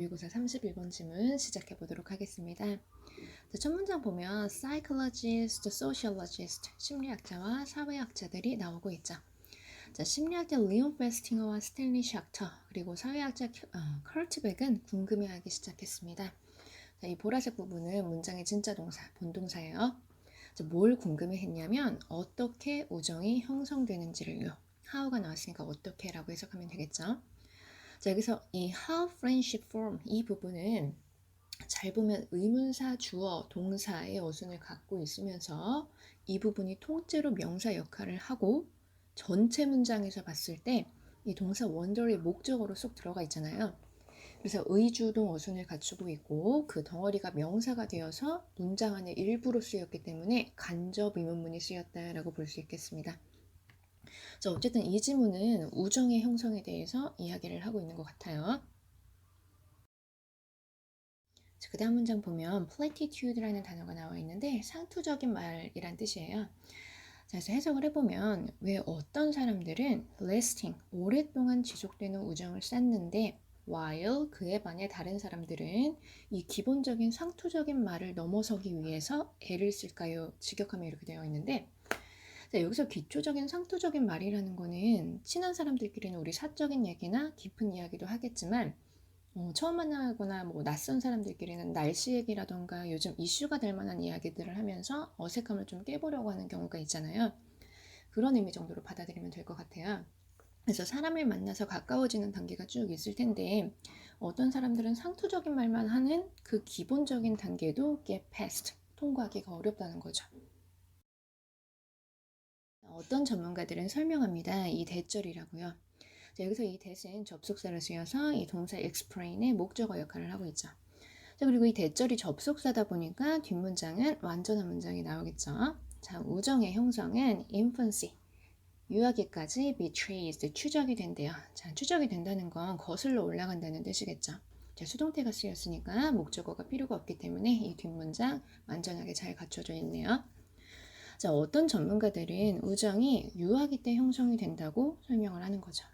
모의고사 31번 지문 시작해 보도록 하겠습니다. 자, 첫 문장 보면 psychologist, sociologist, 심리학자와 사회학자들이 나오고 있죠. 자, 심리학자 리온 페스팅어와 스탠리 샥터 그리고 사회학자 커트 백은 궁금해하기 시작했습니다. 자, 이 보라색 부분은 문장의 진짜 동사, 본동사예요. 자, 뭘 궁금해했냐면 어떻게 우정이 형성되는지를요. how가 나왔으니까 어떻게라고 해석하면 되겠죠. 자, 여기서 이 how friendship form 이 부분은 잘 보면 의문사, 주어, 동사의 어순을 갖고 있으면서 이 부분이 통째로 명사 역할을 하고 전체 문장에서 봤을 때 이 동사 wonder의 목적어로 쏙 들어가 있잖아요. 그래서 의주동 어순을 갖추고 있고 그 덩어리가 명사가 되어서 문장 안의 일부로 쓰였기 때문에 간접 의문문이 쓰였다라고 볼 수 있겠습니다. 자, 어쨌든 이 지문은 우정의 형성에 대해서 이야기를 하고 있는 것 같아요. 그 다음 문장 보면 platitude라는 단어가 나와 있는데 상투적인 말이란 뜻이에요. 자, 그래서 해석을 해보면 왜 어떤 사람들은 lasting, 오랫동안 지속되는 우정을 쌓는데 while 그에 반해 다른 사람들은 이 기본적인 상투적인 말을 넘어서기 위해서 애를 쓸까요? 직역하면 이렇게 되어 있는데 자, 여기서 기초적인 상투적인 말이라는 거는 친한 사람들끼리는 우리 사적인 얘기나 깊은 이야기도 하겠지만 처음 만나거나 뭐 낯선 사람들끼리는 날씨 얘기라던가 요즘 이슈가 될 만한 이야기들을 하면서 어색함을 좀 깨보려고 하는 경우가 있잖아요. 그런 의미 정도로 받아들이면 될 것 같아요. 그래서 사람을 만나서 가까워지는 단계가 쭉 있을 텐데 어떤 사람들은 상투적인 말만 하는 그 기본적인 단계도 get past, 통과하기가 어렵다는 거죠. 어떤 전문가들은 설명합니다. 이 대절이라고요. 자, 여기서 이 that은 접속사를 쓰여서 이 동사 explain의 목적어 역할을 하고 있죠. 자, 그리고 이 대절이 접속사다 보니까 뒷문장은 완전한 문장이 나오겠죠. 자, 우정의 형성은 infancy, 유아기까지 betrays, 추적이 된대요. 자, 추적이 된다는 건 거슬러 올라간다는 뜻이겠죠. 자, 수동태가 쓰였으니까 목적어가 필요가 없기 때문에 이 뒷문장 완전하게 잘 갖춰져 있네요. 자, 어떤 전문가들은 우정이 유아기 때 형성이 된다고 설명을 하는 거죠.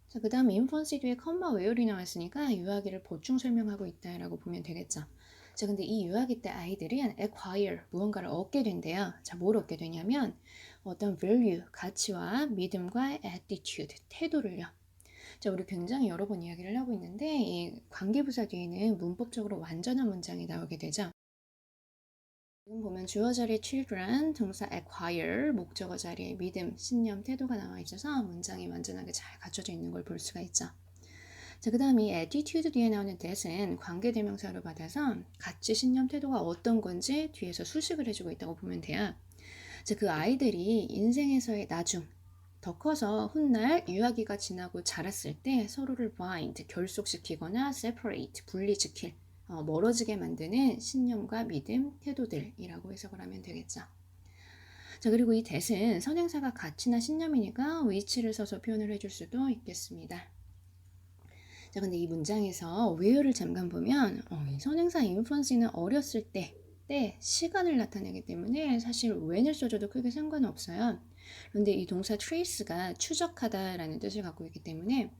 자, 그 다음 infancy 뒤에 컴마 where이 나왔으니까 유아기를 보충 설명하고 있다라고 보면 되겠죠. 자, 근데 이 유아기 때 아이들은 acquire, 무언가를 얻게 된대요. 자, 뭘 얻게 되냐면 어떤 value, 가치와 믿음과 attitude, 태도를요. 자, 우리 굉장히 여러 번 이야기를 하고 있는데 이 관계부사 뒤에는 문법적으로 완전한 문장이 나오게 되죠. 지금 보면 주어 자리에 children, 동사 acquire, 목적어 자리에 믿음, 신념, 태도가 나와 있어서 문장이 완전하게 잘 갖춰져 있는 걸 볼 수가 있죠. 자, 그 다음 이 attitude 뒤에 나오는 that은 관계대명사로 받아서 가치, 신념, 태도가 어떤 건지 뒤에서 수식을 해주고 있다고 보면 돼요. 자, 그 아이들이 인생에서의 나중, 더 커서 훗날 유아기가 지나고 자랐을 때 서로를 bind, 결속시키거나 separate, 분리시킬, 멀어지게 만드는 신념과 믿음, 태도들이라고 해석을 하면 되겠죠. 자, 그리고 이 that은 선행사가 가치나 신념이니까 위치를 써서 표현을 해줄 수도 있겠습니다. 자, 근데 이 문장에서 where를 잠깐 보면 이 선행사 infancy는 어렸을 때 시간을 나타내기 때문에 사실 when을 써줘도 크게 상관은 없어요. 그런데 이 동사 trace가 추적하다라는 뜻을 갖고 있기 때문에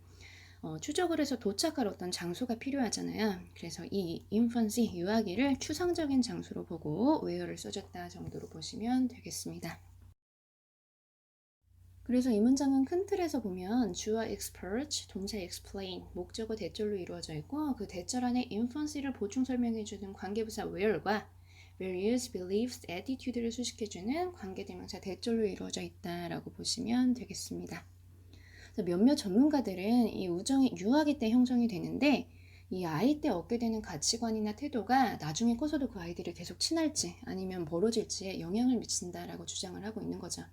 추적을 해서 도착할 어떤 장소가 필요하잖아요. 그래서 이 infancy, 유아기를 추상적인 장소로 보고 where를 써줬다 정도로 보시면 되겠습니다. 그래서 이 문장은 큰 틀에서 보면 주어 expert, 동사 explain, 목적어 대절로 이루어져 있고 그 대절 안에 infancy를 보충 설명해주는 관계부사 where과 values, beliefs, attitude를 수식해주는 관계대명사 대절로 이루어져 있다라고 보시면 되겠습니다. 몇몇 전문가들은 이 우정이 유아기 때 형성이 되는데 이 아이 때 얻게 되는 가치관이나 태도가 나중에 커서도 그 아이들이 계속 친할지 아니면 멀어질지에 영향을 미친다라고 주장을 하고 있는 거죠.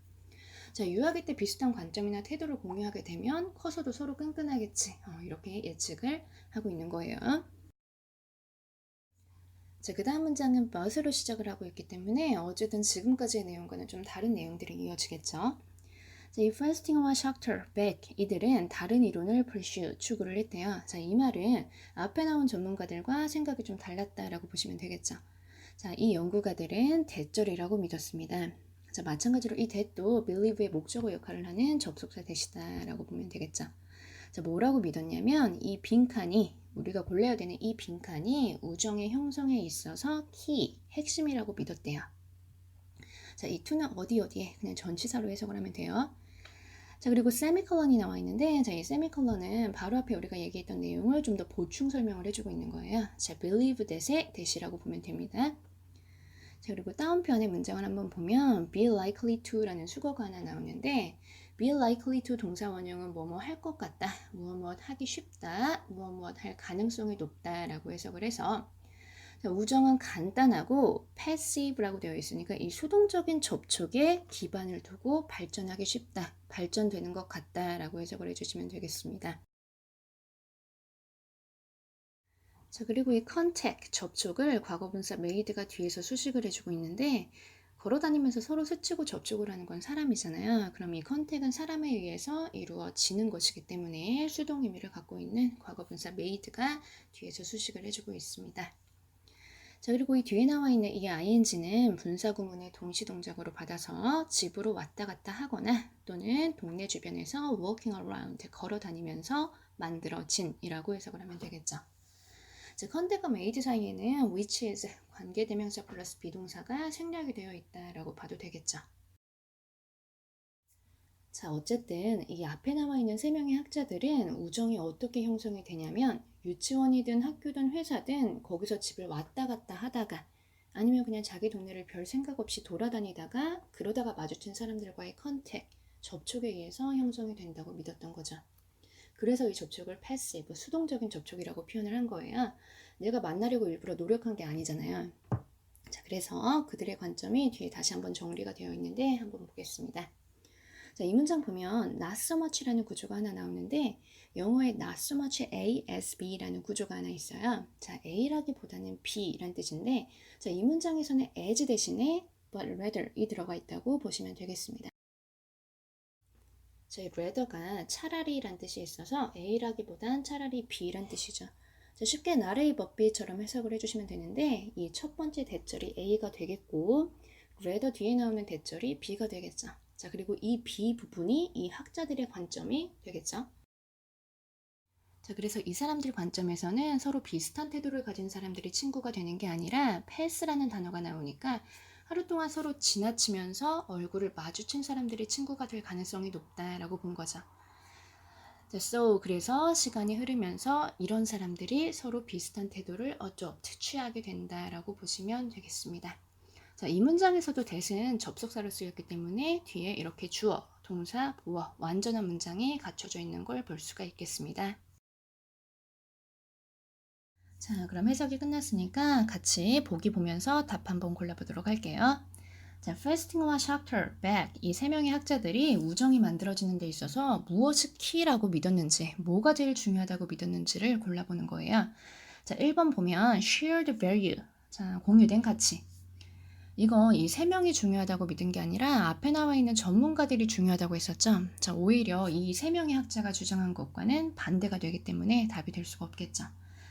자, 유아기 때 비슷한 관점이나 태도를 공유하게 되면 커서도 서로 끈끈하겠지. 이렇게 예측을 하고 있는 거예요. 자, 그 다음 문장은 but으로 시작을 하고 있기 때문에 어쨌든 지금까지의 내용과는 좀 다른 내용들이 이어지겠죠. 자, 이 Festing와 Schachter, Beck 이들은 다른 이론을 pursue, 추구를 했대요. 자, 이 말은 앞에 나온 전문가들과 생각이 좀 달랐다라고 보시면 되겠죠. 자, 이 연구가들은 대절이라고 믿었습니다. 자, 마찬가지로 이 that도 believe의 목적어 역할을 하는 접속사 that이다라고 보면 되겠죠. 자, 뭐라고 믿었냐면 이 빈칸이 우리가 골라야 되는 이 빈칸이 우정의 형성에 있어서 키, 핵심이라고 믿었대요. 자, 이 to는 어디에 그냥 전치사로 해석을 하면 돼요. 자, 그리고 세미컬런이 나와 있는데, 자, 이 세미컬런은 바로 앞에 우리가 얘기했던 내용을 좀 더 보충 설명을 해주고 있는 거예요. 자, believe that의 that이라고 보면 됩니다. 자, 그리고 다운편의 문장을 한번 보면 be likely to라는 수거가 하나 나오는데, be likely to 동사 원형은 뭐뭐 할 것 같다, 무엇 하기 쉽다, 무엇 할 가능성이 높다라고 해석을 해서, 자, 우정은 간단하고 passive라고 되어 있으니까 이 수동적인 접촉에 기반을 두고 발전하기 쉽다, 발전되는 것 같다라고 해석을 해주시면 되겠습니다. 자, 그리고 이 contact, 접촉을 과거분사 made가 뒤에서 수식을 해주고 있는데 걸어다니면서 서로 스치고 접촉을 하는 건 사람이잖아요. 그럼 이 contact은 사람에 의해서 이루어지는 것이기 때문에 수동 의미를 갖고 있는 과거분사 made가 뒤에서 수식을 해주고 있습니다. 자, 그리고 이 뒤에 나와 있는 이 ing는 분사구문의 동시동작으로 받아서 집으로 왔다 갔다 하거나 또는 동네 주변에서 walking around, 걸어다니면서 만들어진 이라고 해석을 하면 되겠죠. 즉, 컨택과 made 사이에는 which is 관계대명사 플러스 비동사가 생략이 되어 있다라고 봐도 되겠죠. 자, 어쨌든 이 앞에 나와 있는 세 명의 학자들은 우정이 어떻게 형성이 되냐면 유치원이든 학교든 회사든 거기서 집을 왔다 갔다 하다가 아니면 그냥 자기 동네를 별 생각 없이 돌아다니다가 그러다가 마주친 사람들과의 컨택, 접촉에 의해서 형성이 된다고 믿었던 거죠. 그래서 이 접촉을 passive, 수동적인 접촉이라고 표현을 한 거예요. 내가 만나려고 일부러 노력한 게 아니잖아요. 자, 그래서 그들의 관점이 뒤에 다시 한번 정리가 되어 있는데 한번 보겠습니다. 자, 이 문장 보면 not so much라는 구조가 하나 나오는데 영어에 not so much A as B라는 구조가 하나 있어요. 자, A라기보다는 B라는 뜻인데 자, 이 문장에서는 as 대신에 but rather이 들어가 있다고 보시면 되겠습니다. 자, rather가 차라리란 뜻이 있어서 A라기보단 차라리 B란 뜻이죠. 자, 쉽게 not A but B처럼 해석을 해주시면 되는데 이 첫 번째 대절이 A가 되겠고 rather 뒤에 나오는 대절이 B가 되겠죠. 자, 그리고 이 B 부분이 이 학자들의 관점이 되겠죠. 자, 그래서 이 사람들 관점에서는 서로 비슷한 태도를 가진 사람들이 친구가 되는 게 아니라 패스라는 단어가 나오니까 하루 동안 서로 지나치면서 얼굴을 마주친 사람들이 친구가 될 가능성이 높다라고 본 거죠. 자, 그래서 시간이 흐르면서 이런 사람들이 서로 비슷한 태도를 취하게 된다라고 보시면 되겠습니다. 자, 이 문장에서도 that은 접속사로 쓰였기 때문에 뒤에 이렇게 주어, 동사, 보어, 완전한 문장이 갖춰져 있는 걸 볼 수가 있겠습니다. 자, 그럼 해석이 끝났으니까 같이 보기 보면서 답 한번 골라보도록 할게요. 자, Festing와 Schachter, Beck 이 세 명의 학자들이 우정이 만들어지는 데 있어서 무엇이 키라고 믿었는지, 뭐가 제일 중요하다고 믿었는지를 골라보는 거예요. 자, 1번 보면 shared value, 자, 공유된 가치. 이거 이 세 명이 중요하다고 믿은 게 아니라 앞에 나와 있는 전문가들이 중요하다고 했었죠. 자, 오히려 이 세 명의 학자가 주장한 것과는 반대가 되기 때문에 답이 될 수가 없겠죠.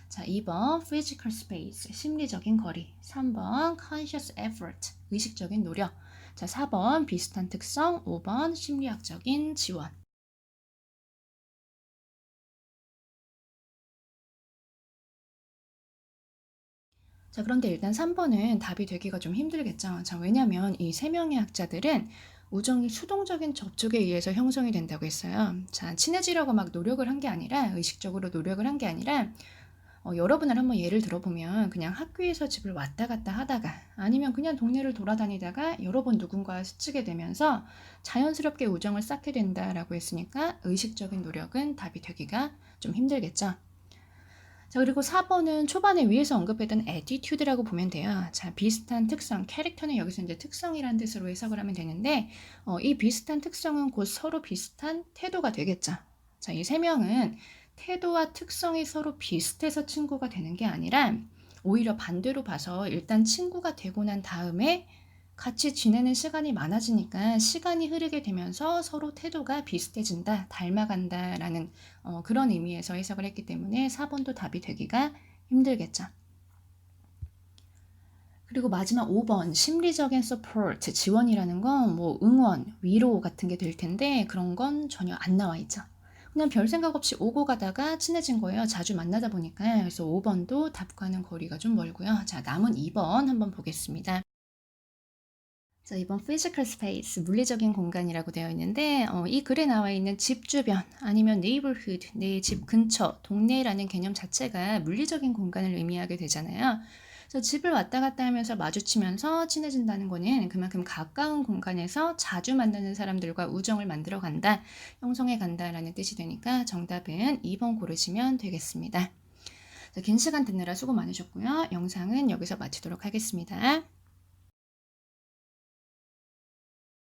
자, 2번 physical space, 심리적인 거리. 3번 conscious effort, 의식적인 노력. 자, 4번 비슷한 특성. 5번 심리학적인 지원. 자, 그런데 일단 3번은 답이 되기가 좀 힘들겠죠. 자, 왜냐면 이 세 명의 학자들은 우정이 수동적인 접촉에 의해서 형성이 된다고 했어요. 자, 친해지려고 막 노력을 한 게 아니라, 의식적으로 노력을 한 게 아니라, 여러분을 한번 예를 들어보면 그냥 학교에서 집을 왔다 갔다 하다가 아니면 그냥 동네를 돌아다니다가 여러 번 누군가와 스치게 되면서 자연스럽게 우정을 쌓게 된다라고 했으니까 의식적인 노력은 답이 되기가 좀 힘들겠죠. 자, 그리고 4번은 초반에 위에서 언급했던 attitude라고 보면 돼요. 자, 비슷한 특성, 캐릭터는 여기서 이제 특성이라는 뜻으로 해석을 하면 되는데, 이 비슷한 특성은 곧 서로 비슷한 태도가 되겠죠. 자, 이 세 명은 태도와 특성이 서로 비슷해서 친구가 되는 게 아니라, 오히려 반대로 봐서 일단 친구가 되고 난 다음에 같이 지내는 시간이 많아지니까 시간이 흐르게 되면서 서로 태도가 비슷해진다, 닮아간다라는 그런 의미에서 해석을 했기 때문에 4번도 답이 되기가 힘들겠죠. 그리고 마지막 5번 심리적인 support, 지원이라는 건 뭐 응원, 위로 같은 게 될 텐데 그런 건 전혀 안 나와 있죠. 그냥 별 생각 없이 오고 가다가 친해진 거예요. 자주 만나다 보니까. 그래서 5번도 답과는 거리가 좀 멀고요. 자, 남은 2번 한번 보겠습니다. 자, 이번 physical space, 물리적인 공간이라고 되어 있는데 이 글에 나와 있는 집 주변 아니면 neighborhood, 내 집 근처, 동네라는 개념 자체가 물리적인 공간을 의미하게 되잖아요. 그래서 집을 왔다 갔다 하면서 마주치면서 친해진다는 거는 그만큼 가까운 공간에서 자주 만나는 사람들과 우정을 만들어 간다, 형성해 간다라는 뜻이 되니까 정답은 2번 고르시면 되겠습니다. 자, 긴 시간 듣느라 수고 많으셨고요. 영상은 여기서 마치도록 하겠습니다.